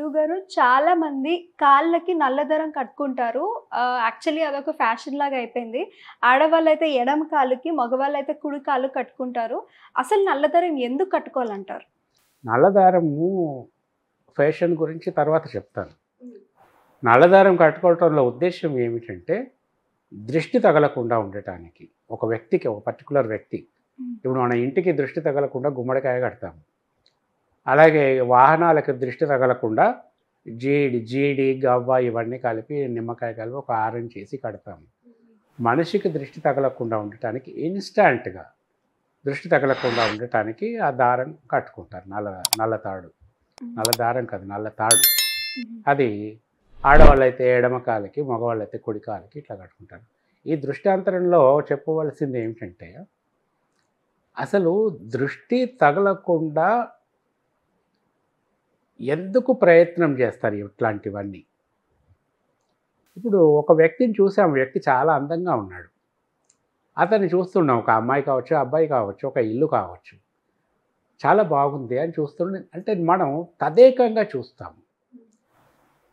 గురువుగారు చాలా మంది కాళ్ళకి నల్లదరం కట్టుకుంటారు. యాక్చువల్లీ అదొక ఫ్యాషన్ లాగా అయిపోయింది. ఆడవాళ్ళైతే ఎడమ కాలుకి, మగవాళ్ళైతే కుడి కాలు కట్టుకుంటారు. అసలు నల్లదరం ఎందుకు కట్టుకోవాలంటారు? నల్లదారము ఫ్యాషన్ గురించి తర్వాత చెప్తాను. నల్లదారం కట్టుకోవటంలో ఉద్దేశ్యం ఏమిటంటే దృష్టి తగలకుండా ఉండటానికి. ఒక వ్యక్తికి, ఒక పర్టికులర్ వ్యక్తి, ఇప్పుడు మన ఇంటికి దృష్టి తగలకుండా గుమ్మడికాయ కడతాము. అలాగే వాహనాలకు దృష్టి తగలకుండా జీడి గవ్వ ఇవన్నీ కలిపి, నిమ్మకాయ కలిపి ఒక హారం చేసి కడతాము. మనిషికి దృష్టి తగలకుండా ఉండటానికి, ఇన్స్టాంట్గా దృష్టి తగలకుండా ఉండటానికి ఆ దారం కట్టుకుంటారు. నల్ల తాడు, నల్ల దారం కాదు, నల్ల తాడు. అది ఆడవాళ్ళైతే ఎడమ కాలికి, మగవాళ్ళైతే కుడి కాలికి ఇట్లా కట్టుకుంటారు. ఈ దృష్టాంతరంలో చెప్పవలసింది ఏమిటంటే, అసలు దృష్టి తగలకుండా ఎందుకు ప్రయత్నం చేస్తారు ఇట్లాంటివన్నీ? ఇప్పుడు ఒక వ్యక్తిని చూసాం, వ్యక్తి చాలా అందంగా ఉన్నాడు. అతన్ని చూస్తున్నాం, ఒక అమ్మాయి కావచ్చు, అబ్బాయి కావచ్చు, ఒక ఇల్లు కావచ్చు, చాలా బాగుంది అని చూస్తుండే. అంటే మనం తదేకంగా చూస్తాము.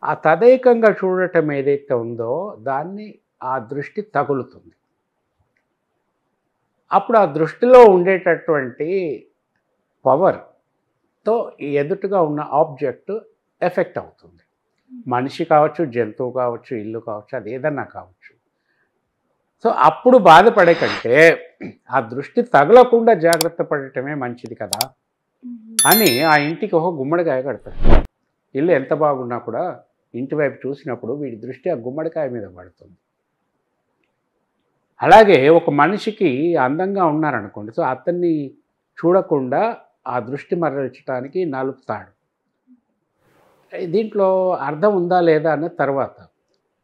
ఆ తదేకంగా చూడటం ఏదైతే ఉందో దాన్ని ఆ దృష్టి తగులుతుంది. అప్పుడు ఆ దృష్టిలో ఉండేటటువంటి పవర్తో ఎదుటిగా ఉన్న ఆబ్జెక్ట్ ఎఫెక్ట్ అవుతుంది. మనిషి కావచ్చు, జంతువు కావచ్చు, ఇల్లు కావచ్చు, అది ఏదన్నా కావచ్చు. సో అప్పుడు బాధపడే కంటే ఆ దృష్టి తగలకుండా జాగ్రత్త పడటమే మంచిది కదా అని ఆ ఇంటికి ఒక గుమ్మడికాయ కడతారు. ఇల్లు ఎంత బాగున్నా కూడా ఇంటి వైపు చూసినప్పుడు వీడి దృష్టి ఆ గుమ్మడికాయ మీద పడుతుంది. అలాగే ఒక మనిషికి అందంగా ఉన్నారనుకోండి, సో అతన్ని చూడకుండా ఆ దృష్టి మరల్చడానికి నలుపుతాడు. దీంట్లో అర్థం ఉందా లేదా అన్న తర్వాత,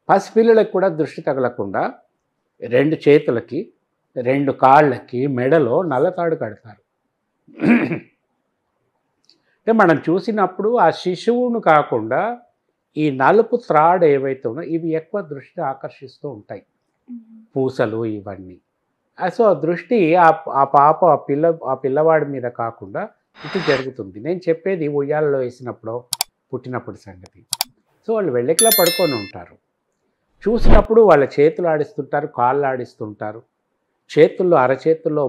పసిపిల్లలకు కూడా దృష్టి తగలకుండా 2 చేతులకి, 2 కాళ్ళకి, మెడలో నల్లతాడు కడతారు. అంటే మనం చూసినప్పుడు ఆ శిశువును కాకుండా ఈ నలుపు త్రాడు ఏవైతే ఉన్నాయో ఇవి ఎక్కువ దృష్టి ఆకర్షిస్తూ ఉంటాయి, పూసలు ఇవన్నీ. సో దృష్టి ఆ పాప ఆ పిల్లవాడి మీద కాకుండా ఇటు జరుగుతుంది. నేను చెప్పేది ఉయ్యాలలో వేసినప్పుడు, పుట్టినప్పుడు సంగతి. సో వాళ్ళు వెళ్ళకిలా పడుకొని ఉంటారు. చూసినప్పుడు వాళ్ళ చేతులు ఆడిస్తుంటారు, కాళ్ళు ఆడిస్తుంటారు. చేతుల్లో, అరచేతుల్లో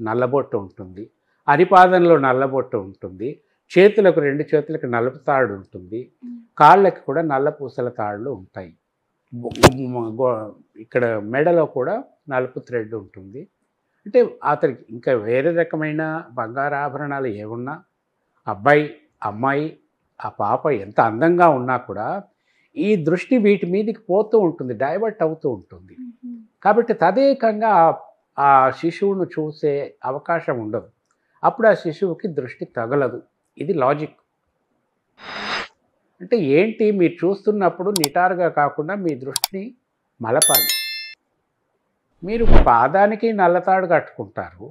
నల్లబొట్టు ఉంటుంది, అరిపాదంలో నల్లబొట్టు ఉంటుంది, చేతులకు 2 చేతులకు నలుపు తాడు ఉంటుంది, కాళ్ళకి కూడా నల్ల పూసల తాళ్ళు ఉంటాయి, ఇక్కడ మెడలో కూడా నలుపు థ్రెడ్ ఉంటుంది. అంటే అతనికి ఇంకా వేరే రకమైన బంగారు ఆభరణాలు ఏమున్నా, అబ్బాయి అమ్మాయి ఆ పాప ఎంత అందంగా ఉన్నా కూడా ఈ దృష్టి వీటి మీదకి పోతూ ఉంటుంది, డైవర్ట్ అవుతూ ఉంటుంది. కాబట్టి తదేకంగా ఆ శిశువును చూసే అవకాశం ఉండదు. అప్పుడు ఆ శిశువుకి దృష్టి తగలదు. ఇది లాజిక్. అంటే ఏంటి, మీరు చూస్తున్నప్పుడు నిటారుగా కాకుండా మీ దృష్టిని మలపాలి. మీరు పాదానికి నల్లతాడు కట్టుకుంటారు,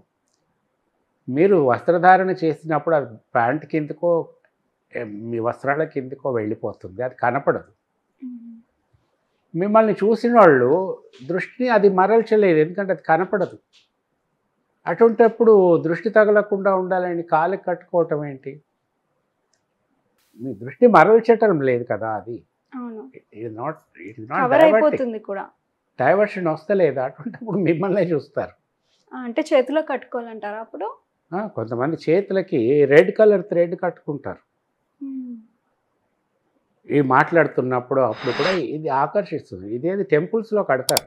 మీరు వస్త్రధారణ చేసినప్పుడు అది ప్యాంట్ కిందకో మీ వస్త్రాల కిందకో వెళ్ళిపోతుంది, అది కనపడదు. మిమ్మల్ని చూసిన వాళ్ళు దృష్టిని అది మరల్చలేదు, ఎందుకంటే అది కనపడదు. అటువంటప్పుడు దృష్టి తగలకుండా ఉండాలని కాళ్ళకి కట్టుకోవటం ఏంటి? మీ దృష్టి మరల్చటం లేదు కదా, అది డైవర్షన్ వస్తలేదు. అటువంటిప్పుడు మిమ్మల్నే చూస్తారు. అంటే చేతిలో కట్టుకోవాలంటారా అప్పుడు? కొంతమంది చేతులకి రెడ్ కలర్ థ్రెడ్ కట్టుకుంటారు. ఇవి మాట్లాడుతున్నప్పుడు అప్పుడు కూడా ఇది ఆకర్షిస్తుంది. ఇదేది టెంపుల్స్లో కడతారు,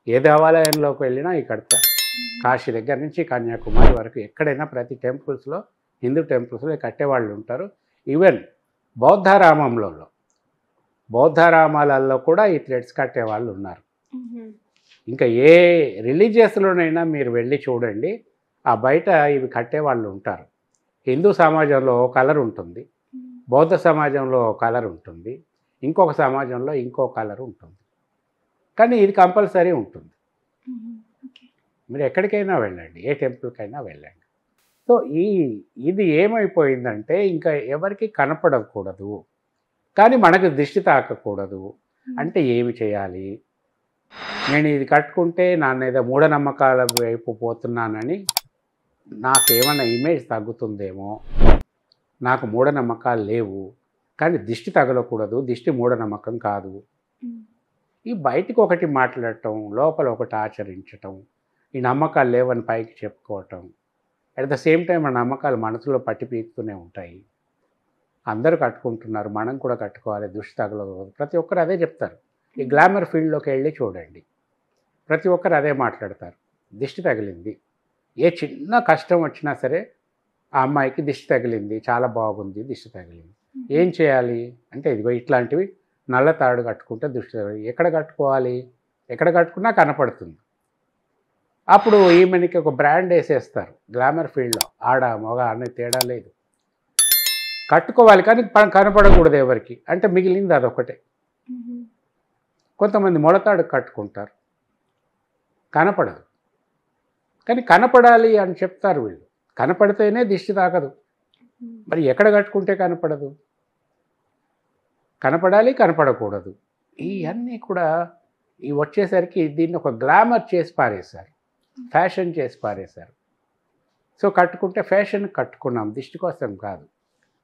ఏ దేవాలయంలోకి వెళ్ళినా ఇవి కడతారు. కాశీ దగ్గర నుంచి కన్యాకుమారి వరకు ఎక్కడైనా ప్రతి టెంపుల్స్లో, హిందూ టెంపుల్స్లో కట్టేవాళ్ళు ఉంటారు. ఈవెన్ బౌద్ధరామాలలో కూడా ఈ థ్రెడ్స్ కట్టేవాళ్ళు ఉన్నారు. ఇంకా ఏ రిలీజియస్లోనైనా మీరు వెళ్ళి చూడండి, ఆ బయట ఇవి కట్టేవాళ్ళు ఉంటారు. హిందూ సమాజంలో కలర్ ఉంటుంది, బౌద్ధ సమాజంలో కలర్ ఉంటుంది, ఇంకొక సమాజంలో ఇంకో కలర్ ఉంటుంది, కానీ ఇది కంపల్సరీ ఉంటుంది. మీరు ఎక్కడికైనా వెళ్ళండి, ఏ టెంపుల్కైనా వెళ్ళండి. సో ఇది ఏమైపోయిందంటే ఇంకా ఎవరికి కనపడకూడదు, కానీ మనకు దృష్టి తాకకూడదు. అంటే ఏమి చేయాలి? నేను ఇది కట్టుకుంటే నాన్నేదో మూఢనమ్మకాల వైపు పోతున్నానని నాకేమన్నా ఇమేజ్ తగ్గుతుందేమో, నాకు మూఢనమ్మకాలు లేవు, కానీ దిష్టి తగలకూడదు, దిష్టి మూఢనమ్మకం కాదు. ఈ బయటికి ఒకటి మాట్లాడటం, లోపల ఒకటి ఆచరించటం, ఈ నమ్మకాలు లేవని పైకి చెప్పుకోవటం, అట్ ద సేమ్ టైం ఆ నమ్మకాలు మనసులో పట్టి పీకుతూనే ఉంటాయి. అందరూ కట్టుకుంటున్నారు, మనం కూడా కట్టుకోవాలి, దిష్టి తగలకూడదు. ప్రతి ఒక్కరు అదే చెప్తారు. ఈ గ్లామర్ ఫీల్డ్లోకి వెళ్ళి చూడండి, ప్రతి ఒక్కరు అదే మాట్లాడతారు. దిష్టి తగిలింది, ఏ చిన్న కష్టం వచ్చినా సరే ఆ అమ్మాయికి దిష్టి తగిలింది, చాలా బాగుంది, దిష్టి తగిలింది, ఏం చేయాలి అంటే ఇదిగో ఇట్లాంటివి నల్ల తాడు కట్టుకుంటే దిష్టి తగిలి. ఎక్కడ కట్టుకోవాలి, ఎక్కడ కట్టుకున్నా కనపడుతుంది. అప్పుడు ఈమెనికి ఒక బ్రాండ్ వేసేస్తారు గ్లామర్ ఫీల్డ్లో, ఆడ మగ అనే తేడా లేదు, కట్టుకోవాలి కానీ కనపడకూడదు ఎవరికి, అంటే మిగిలింది అదొకటే. కొంతమంది మొలతాడు కట్టుకుంటారు, కనపడదు, కానీ కనపడాలి అని చెప్తారు వీళ్ళు. కనపడితేనే దిష్టి తాకదు, మరి ఎక్కడ కట్టుకుంటే కనపడదు? కనపడాలి, కనపడకూడదు. ఇవన్నీ కూడా ఈ వచ్చేసరికి దీన్ని ఒక గ్లామర్ చేసి పారేశారు, ఫ్యాషన్ చేసి పారేశారు. సో కట్టుకుంటే ఫ్యాషన్ కట్టుకున్నాం, దిష్టి కోసం కాదు.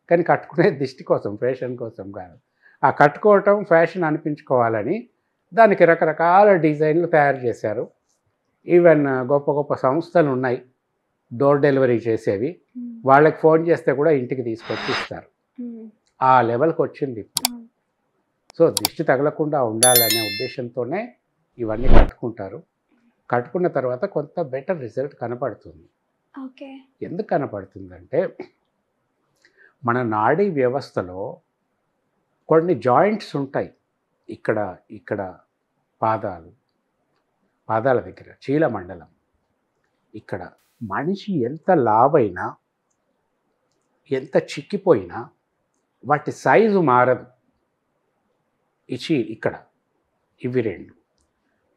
కానీ కట్టుకునేది దిష్టి కోసం, ఫ్యాషన్ కోసం కాదు. ఆ కట్టుకోవటం ఫ్యాషన్ అనిపించుకోవాలని దానికి రకరకాల డిజైన్లు తయారు చేశారు. ఈవెన్ గొప్ప గొప్ప సంస్థలు ఉన్నాయి డోర్ డెలివరీ చేసేవి, వాళ్ళకి ఫోన్ చేస్తే కూడా ఇంటికి తీసుకొచ్చి ఇస్తారు. ఆ లెవెల్కి వచ్చింది. సో దిష్టి తగలకుండా ఉండాలనే ఉద్దేశంతోనే ఇవన్నీ కట్టుకుంటారు. కట్టుకున్న తర్వాత కొంత బెటర్ రిజల్ట్ కనపడుతుంది. ఓకే. ఎందుకు కనపడుతుందంటే మన నాడీ వ్యవస్థలో కొన్ని జాయింట్స్ ఉంటాయి. ఇక్కడ ఇక్కడ పాదాల దగ్గర చీలమండలం, ఇక్కడ మనిషి ఎంత లావైనా ఎంత చిక్కిపోయినా వాటి సైజు మారదు. ఇక్కడ ఇవి రెండు,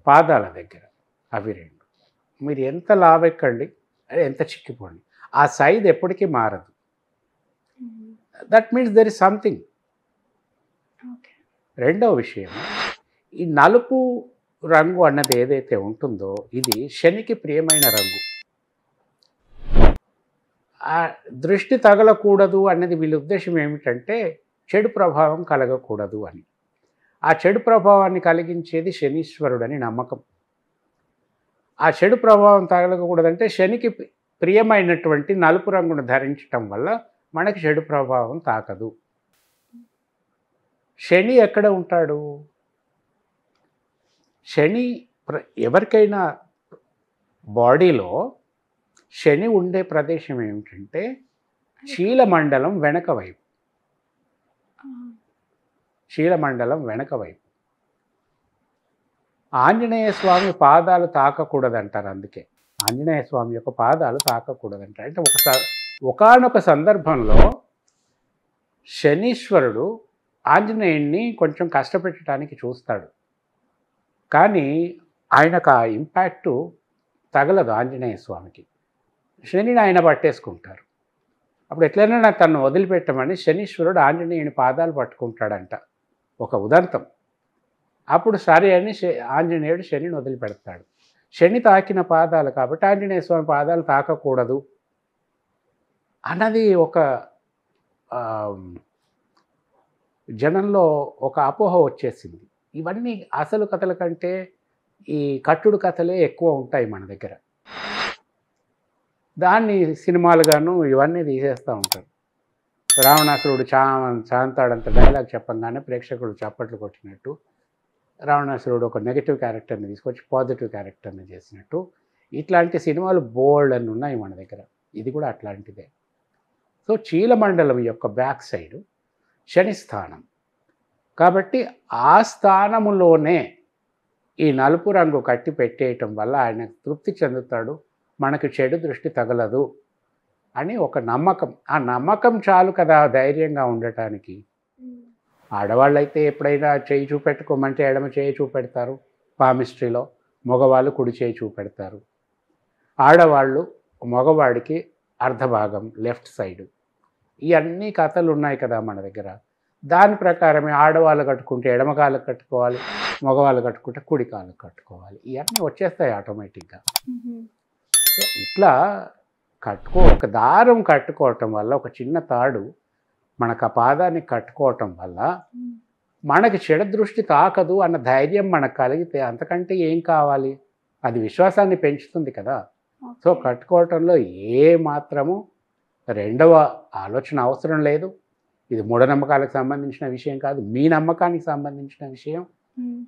పాదాల దగ్గర అవి రెండు. మీరు ఎంత లావెక్కండి, అదే ఎంత చిక్కిపోండి, ఆ సైజ్ ఎప్పటికీ మారదు. That means there is something. రెండవ విషయం, ఈ నలుపు రంగు అన్నది ఏదైతే ఉంటుందో ఇది శనికి ప్రియమైన రంగు. ఆ దృష్టి తగలకూడదు అన్నది వీళ్ళ ఉద్దేశం ఏమిటంటే చెడు ప్రభావం కలగకూడదు అని. ఆ చెడు ప్రభావాన్ని కలిగించేది శనీశ్వరుడని నమ్మకం. ఆ చెడు ప్రభావం తగలకూడదంటే శనికి ప్రియమైనటువంటి నలుపు రంగును ధరించటం వల్ల మనకి చెడు ప్రభావం తాకదు. శని ఎక్కడ ఉంటాడు? శని ఎవరికైనా బాడీలో శని ఉండే ప్రదేశం ఏమిటంటే చీలమండలం వెనక వైపు. చీలమండలం వెనక వైపు. ఆంజనేయ స్వామి పాదాలు తాకకూడదంటారు. అందుకే ఆంజనేయ స్వామి యొక్క పాదాలు తాకకూడదంటారు. అంటే ఒకానొక సందర్భంలో శనీశ్వరుడు ఆంజనేయుణ్ణి కొంచెం కష్టపెట్టడానికి చూస్తాడు, కానీ ఆయనకు ఆ ఇంపాక్టు తగలదు ఆంజనేయ స్వామికి. శనిని ఆయన పట్టేసుకుంటారు. అప్పుడు ఎట్లయినా తను వదిలిపెట్టమని శనీశ్వరుడు ఆంజనేయుని పాదాలు పట్టుకుంటాడంట, ఒక ఉదంతం. అప్పుడు సరే అని ఆంజనేయుడు శనిని వదిలిపెడతాడు. శని తాకిన పాదాలు కాబట్టి ఆంజనేయ స్వామి పాదాలు తాకకూడదు అన్నది ఒక జనంలో ఒక అపోహ వచ్చేసింది. ఇవన్నీ అసలు కథల కంటే ఈ కట్టుడు కథలే ఎక్కువ ఉంటాయి మన దగ్గర. దాన్ని సినిమాలుగాను ఇవన్నీ తీసేస్తూ ఉంటారు. రావణాసురుడు చాంతాడంత డైలాగ్ చెప్పంగానే ప్రేక్షకుడు చప్పట్లు కొట్టినట్టు, రావణాసురుడు ఒక నెగిటివ్ క్యారెక్టర్ని తీసుకొచ్చి పాజిటివ్ క్యారెక్టర్ని చేసినట్టు ఇట్లాంటి సినిమాలు బోల్డ్ అని ఉన్నాయి మన దగ్గర. ఇది కూడా అట్లాంటిదే. సో చీలమండలం యొక్క బ్యాక్ సైడ్ శని స్థానం కాబట్టి ఆ స్థానములోనే ఈ నలుపు రంగు కట్టి పెట్టేయటం వల్ల ఆయన తృప్తి చెందుతాడు, మనకు చెడు దృష్టి తగలదు అని ఒక నమ్మకం. ఆ నమ్మకం చాలు కదా ధైర్యంగా ఉండటానికి. ఆడవాళ్ళైతే ఎప్పుడైనా చేయి చూపెట్టుకోమంటే ఎడమ చేయి చూపెడతారు పామిస్ట్రీలో, మగవాళ్ళు కుడి చేయి చూపెడతారు. ఆడవాళ్ళు మగవాడికి అర్ధభాగం లెఫ్ట్ సైడు. ఇవన్నీ కథలు ఉన్నాయి కదా మన దగ్గర. దాని ప్రకారమే ఆడవాళ్ళు కట్టుకుంటే ఎడమ కాళ్ళకు కట్టుకోవాలి, మగవాళ్ళు కట్టుకుంటే కుడి కాళ్ళకు కట్టుకోవాలి. ఇవన్నీ వచ్చేస్తాయి ఆటోమేటిక్గా. ఇట్లా ఒక దారం కట్టుకోవటం వల్ల, ఒక చిన్న తాడు మనకు ఆ పాదాన్ని కట్టుకోవటం వల్ల మనకి చెడు దృష్టి తాకదు అన్న ధైర్యం మనకు కలిగితే అంతకంటే ఏం కావాలి? అది విశ్వాసాన్ని పెంచుతుంది కదా. సో కట్టుకోవటంలో ఏ మాత్రము రెండవ ఆలోచన అవసరం లేదు. ఇది మూఢనమ్మకాలకు సంబంధించిన విషయం కాదు, మీ నమ్మకానికి సంబంధించిన విషయం.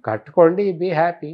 కట్టుకోండి, బీ హ్యాపీ.